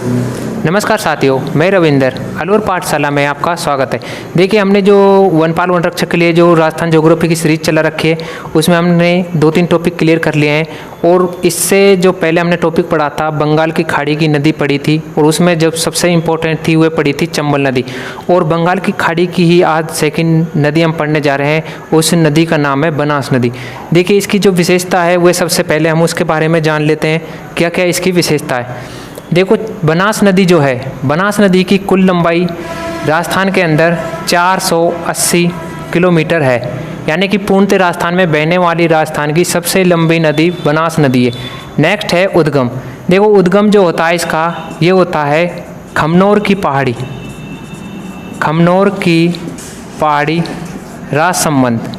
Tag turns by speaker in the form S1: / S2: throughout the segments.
S1: नमस्कार साथियों, मैं रविंदर अलवर पाठशाला में आपका स्वागत है। देखिए, हमने जो वनपाल वन रक्षक के लिए जो राजस्थान ज्योग्राफी की सीरीज चला रखी है उसमें हमने 2-3 टॉपिक क्लियर कर लिए हैं। और इससे जो पहले हमने टॉपिक पढ़ा था, बंगाल की खाड़ी की नदी पढ़ी थी और उसमें जब सबसे इम्पोर्टेंट थी वह पढ़ी थी चंबल नदी। और बंगाल की खाड़ी की ही आज सेकेंड नदी हम पढ़ने जा रहे हैं, उस नदी का नाम है बनास नदी। देखिए, इसकी जो विशेषता है वह सबसे पहले हम उसके बारे में जान लेते हैं, क्या क्या इसकी विशेषता है। देखो, बनास नदी जो है, बनास नदी की कुल लंबाई राजस्थान के अंदर 480 किलोमीटर है, यानी कि पूर्णतः राजस्थान में बहने वाली राजस्थान की सबसे लंबी नदी बनास नदी है। नेक्स्ट है उद्गम। देखो, उद्गम जो होता है इसका, ये होता है खमनोर की पहाड़ी, खमनोर की पहाड़ी राजसमंद।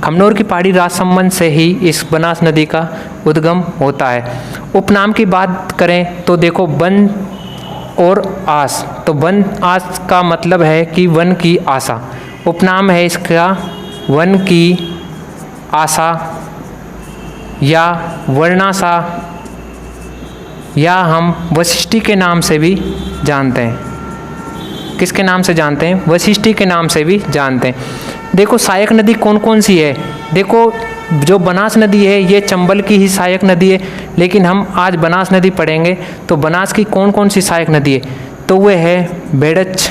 S1: खमनोर की पहाड़ी राजसमंद से ही इस बनास नदी का उद्गम होता है। उपनाम की बात करें तो देखो, वन और आस, तो वन आस का मतलब है कि वन की आशा। उपनाम है इसका वन की आशा या वर्णाशा, या हम वशिष्ठी के नाम से भी जानते हैं। किसके नाम से जानते हैं? वशिष्ठी के नाम से भी जानते हैं। देखो, सहायक नदी कौन कौन सी है। देखो, जो बनास नदी है ये चंबल की ही सहायक नदी है, लेकिन हम आज बनास नदी पढ़ेंगे। तो बनास की कौन कौन सी सहायक नदी है, तो वह है बेड़च,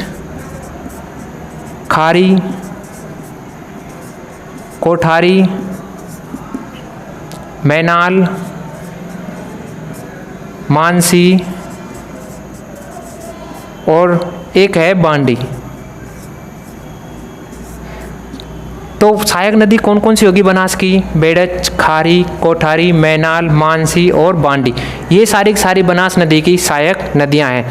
S1: खारी, कोठारी, मैनाल, मानसी और एक है बांडी। तो सहायक नदी कौन कौन सी होगी बनास की? बेड़च, खारी, कोठारी, मैनाल, मानसी और बांडी। ये सारी की सारी बनास नदी की सहायक नदियां हैं।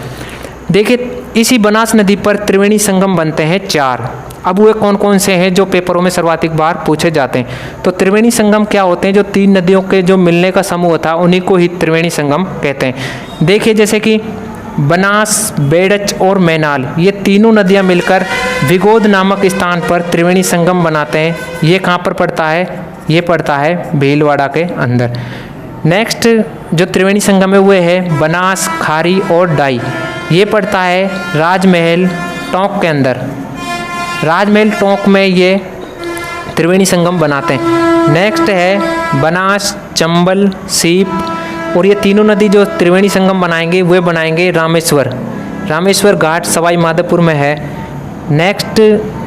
S1: देखिए, इसी बनास नदी पर त्रिवेणी संगम बनते हैं 4। अब वे कौन कौन से हैं जो पेपरों में सर्वाधिक बार पूछे जाते हैं। तो त्रिवेणी संगम क्या होते हैं? जो 3 नदियों के जो मिलने का समूह होता है उन्हीं को ही त्रिवेणी संगम कहते हैं। देखिए, जैसे कि बनास, बेड़च और मैनाल, ये तीनों नदियां मिलकर विगोद नामक स्थान पर त्रिवेणी संगम बनाते हैं। ये कहाँ पर पड़ता है? ये पड़ता है भीलवाड़ा के अंदर। नेक्स्ट जो त्रिवेणी संगम है वो है बनास, खारी और डाई। ये पड़ता है राजमहल टोंक के अंदर। राजमहल टोंक में ये त्रिवेणी संगम बनाते हैं। नेक्स्ट है बनास, चंबल, सीप, और ये तीनों नदी जो त्रिवेणी संगम बनाएंगे वे बनाएंगे रामेश्वर। रामेश्वर घाट सवाई माधोपुर में है। नेक्स्ट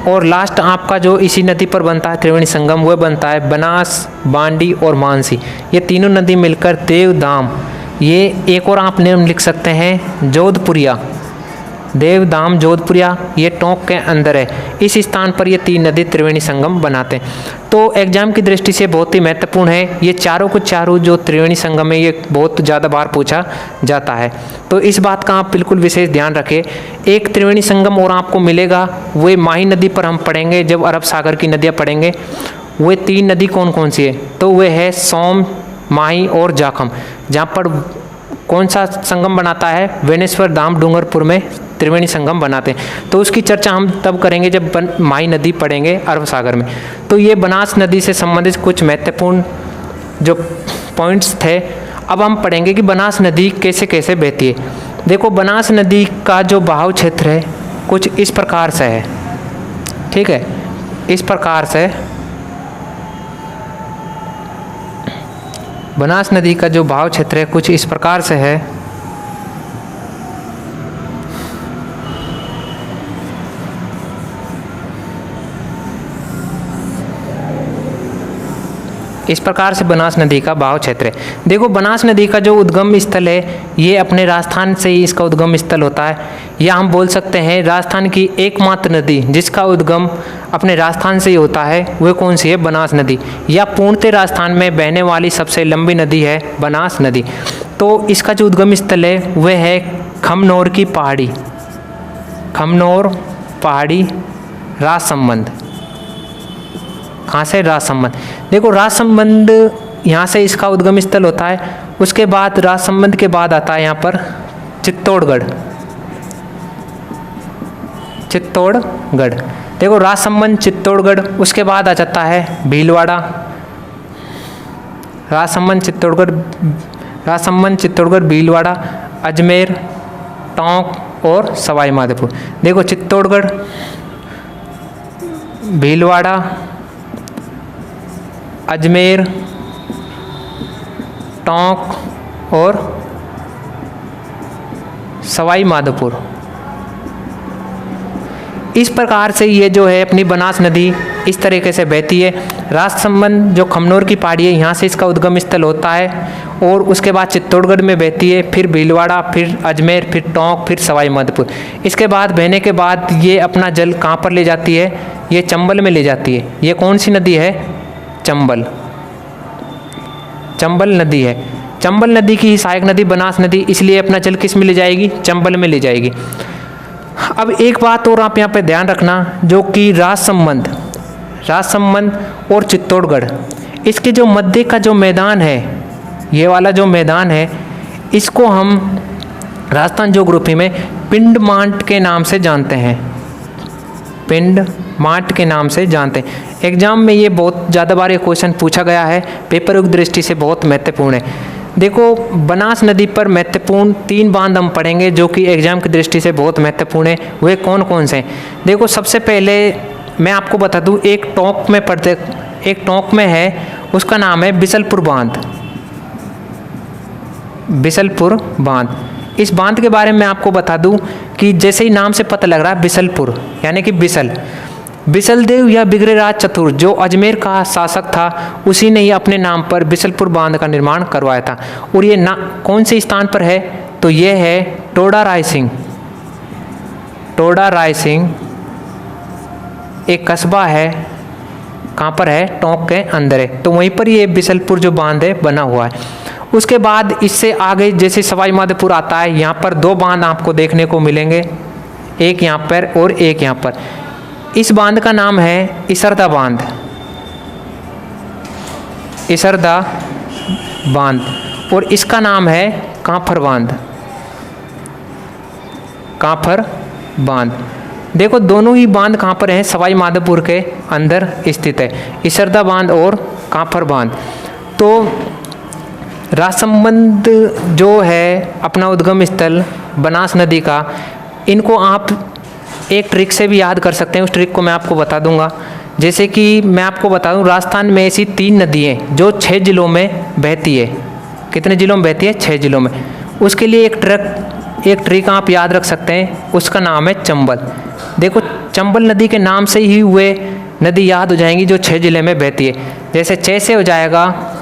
S1: और लास्ट आपका जो इसी नदी पर बनता है त्रिवेणी संगम, वह बनता है बनास, बांडी और मानसी। ये तीनों नदी मिलकर देवधाम, ये एक और आप नाम लिख सकते हैं जोधपुरिया, देवधाम जोधपुरिया, ये टोंक के अंदर है। इस स्थान पर ये 3 नदी त्रिवेणी संगम बनाते हैं। तो एग्जाम की दृष्टि से बहुत ही महत्वपूर्ण है। ये चारों को चारों जो त्रिवेणी संगम है ये बहुत ज़्यादा बार पूछा जाता है, तो इस बात का आप बिल्कुल विशेष ध्यान रखें। एक त्रिवेणी संगम और आपको मिलेगा, वो माही नदी पर हम पढ़ेंगे जब अरब सागर की नदियाँ पढ़ेंगे। वे 3 नदी कौन कौन सी है? तो वे है सोम, माही और जाखम। जहाँ पर कौन सा संगम बनाता है? वेनेश्वर धाम डूंगरपुर में त्रिवेणी संगम बनाते हैं। तो उसकी चर्चा हम तब करेंगे जब माही नदी पढ़ेंगे अरब सागर में। तो ये बनास नदी से संबंधित कुछ महत्वपूर्ण जो पॉइंट्स थे। अब हम पढ़ेंगे कि बनास नदी कैसे कैसे बहती है। देखो, बनास नदी का जो बहाव क्षेत्र है कुछ इस प्रकार से है, ठीक है, इस प्रकार से बनास नदी का जो बहाव क्षेत्र है कुछ इस प्रकार से है। इस प्रकार से बनास नदी का बहाव क्षेत्र है। देखो, बनास नदी का जो उद्गम स्थल है ये अपने राजस्थान से ही इसका उद्गम स्थल होता है, या हम बोल सकते हैं राजस्थान की एकमात्र नदी जिसका उद्गम अपने राजस्थान से ही होता है वह कौन सी है? बनास नदी। या पूर्णतः राजस्थान में बहने वाली सबसे लंबी नदी है बनास नदी। तो इसका जो उद्गम स्थल है वह है खमनोर की पहाड़ी, खमनोर पहाड़ी राजसमंद। कहाँ से? राजसमंद। देखो, राजसमंद यहाँ से इसका उद्गम स्थल होता है। उसके बाद राजसमंद के बाद आता है यहाँ पर चित्तौड़गढ़, चित्तौड़गढ़। देखो, राजसमंद, चित्तौड़गढ़, उसके बाद आ जाता है भीलवाड़ा, राजसमंद, चित्तौड़गढ़, भीलवाड़ा। अजमेर, टोंक और सवाई माधोपुर। देखो चित्तौड़गढ़, भीलवाड़ा, अजमेर, टोंक और सवाई माधोपुर। इस प्रकार से ये जो है अपनी बनास नदी इस तरीके से बहती है। राजसमंद जो खमनोर की पहाड़ी है, यहाँ से इसका उद्गम स्थल होता है और उसके बाद चित्तौड़गढ़ में बहती है, फिर भीलवाड़ा, फिर अजमेर, फिर टोंक, फिर सवाई माधोपुर। इसके बाद बहने के बाद ये अपना जल कहाँ पर ले जाती है? ये चंबल में ले जाती है। ये कौन सी नदी है? चंबल नदी है। चंबल नदी की ही सहायक नदी बनास नदी, इसलिए अपना जल किस में ले जाएगी? चंबल में ले जाएगी। अब एक बात और आप यहाँ पे ध्यान रखना, जो कि राजसमंद और चित्तौड़गढ़, इसके जो मध्य का जो मैदान है, ये वाला जो मैदान है, इसको हम राजस्थान ज्योग्राफी में पिंड मांट के नाम से जानते हैं। पिंड मांट के नाम से जानते हैं। एग्जाम में ये बहुत ज़्यादा बार ये क्वेश्चन पूछा गया है, पेपर की दृष्टि से बहुत महत्वपूर्ण है। देखो बनास नदी पर महत्वपूर्ण 3 बांध हम पढ़ेंगे जो कि एग्जाम की दृष्टि से बहुत महत्वपूर्ण है। वे कौन कौन से हैं? देखो सबसे पहले मैं आपको बता दूं, एक टोंक में है, उसका नाम है बिसलपुर बांध। इस बांध के बारे में आपको बता दूं कि जैसे ही नाम से पता लग रहा है बिसलपुर, यानी कि बिसलदेव या बिगड़ेराज चतुर जो अजमेर का शासक था, उसी ने ही अपने नाम पर बिसलपुर बांध का निर्माण करवाया था। और ये कौन से स्थान पर है? तो ये है टोडा रायसिंह एक कस्बा है। कहाँ पर है? टोंक के अंदर है। तो वहीं पर ये बिसलपुर जो बांध है बना हुआ है। उसके बाद इससे आगे जैसे सवाई माधोपुर आता है, यहाँ पर 2 बांध आपको देखने को मिलेंगे, एक यहाँ पर और एक यहाँ पर। इस बांध का नाम है इसरदा बांध और इसका नाम है कांफर बांध। देखो दोनों ही बांध कहाँ पर हैं? सवाई माधोपुर के अंदर स्थित है, इसरदा बांध और कांफर बांध। तो राजसमंद जो है अपना उद्गम स्थल बनास नदी का, इनको आप एक ट्रिक से भी याद कर सकते हैं। उस ट्रिक को मैं आपको बता दूंगा। जैसे कि मैं आपको बता दूं, राजस्थान में ऐसी 3 नदी हैं जो 6 जिलों में बहती है। कितने जिलों में बहती है? 6 जिलों में। उसके लिए एक ट्रिक आप याद रख सकते हैं, उसका नाम है चंबल। देखो चंबल नदी के नाम से ही हुए नदी याद हो जाएंगी जो 6 जिले में बहती है। जैसे च से हो जाएगा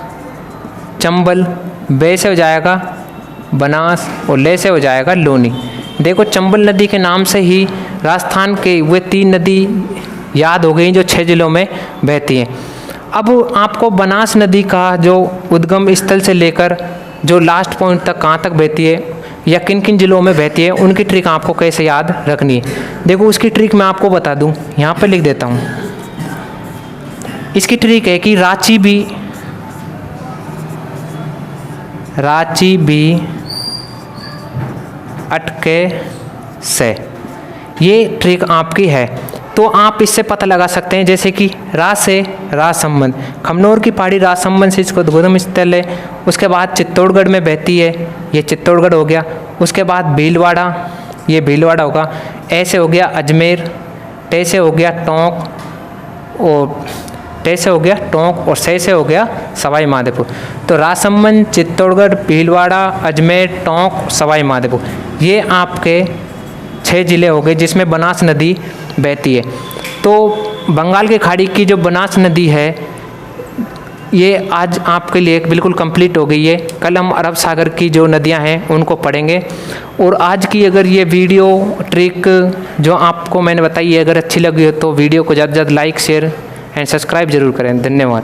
S1: चंबल, बे से हो जाएगा बनास और ले से हो जाएगा लोनी। देखो चंबल नदी के नाम से ही राजस्थान के वे 3 नदी याद हो गई जो 6 जिलों में बहती हैं। अब आपको बनास नदी का जो उद्गम स्थल से लेकर जो लास्ट पॉइंट तक कहाँ तक बहती है या किन किन जिलों में बहती है, उनकी ट्रिक आपको कैसे याद रखनी है। देखो उसकी ट्रिक मैं आपको बता दूं, यहाँ पर लिख देता हूँ। इसकी ट्रिक है कि रांची भी अटके से, ये ट्रिक आपकी है। तो आप इससे पता लगा सकते हैं, जैसे कि राजसमंद, खमनोर की पहाड़ी राजसमंद से इसको उद्गम स्थल है। उसके बाद चित्तौड़गढ़ में बहती है, ये चित्तौड़गढ़ हो गया। उसके बाद भीलवाड़ा, ये भीलवाड़ा होगा। ऐसे हो गया अजमेर, टे हो गया टोंक और और से हो गया सवाई माधोपुर। तो राजसमंद, चित्तौड़गढ़, भीलवाड़ा, अजमेर, टोंक, सवाई माधोपुर, ये आपके 6 जिले हो गए जिसमें बनास नदी बहती है। तो बंगाल की खाड़ी की जो बनास नदी है, ये आज आपके लिए बिल्कुल कंप्लीट हो गई है। कल हम अरब सागर की जो नदियां हैं उनको पढ़ेंगे। और आज की अगर ये वीडियो ट्रिक जो आपको मैंने बताई है अगर अच्छी लगी हो तो वीडियो को ज़्यादा से ज़्यादा लाइक, शेयर एंड सब्सक्राइब जरूर करें। धन्यवाद।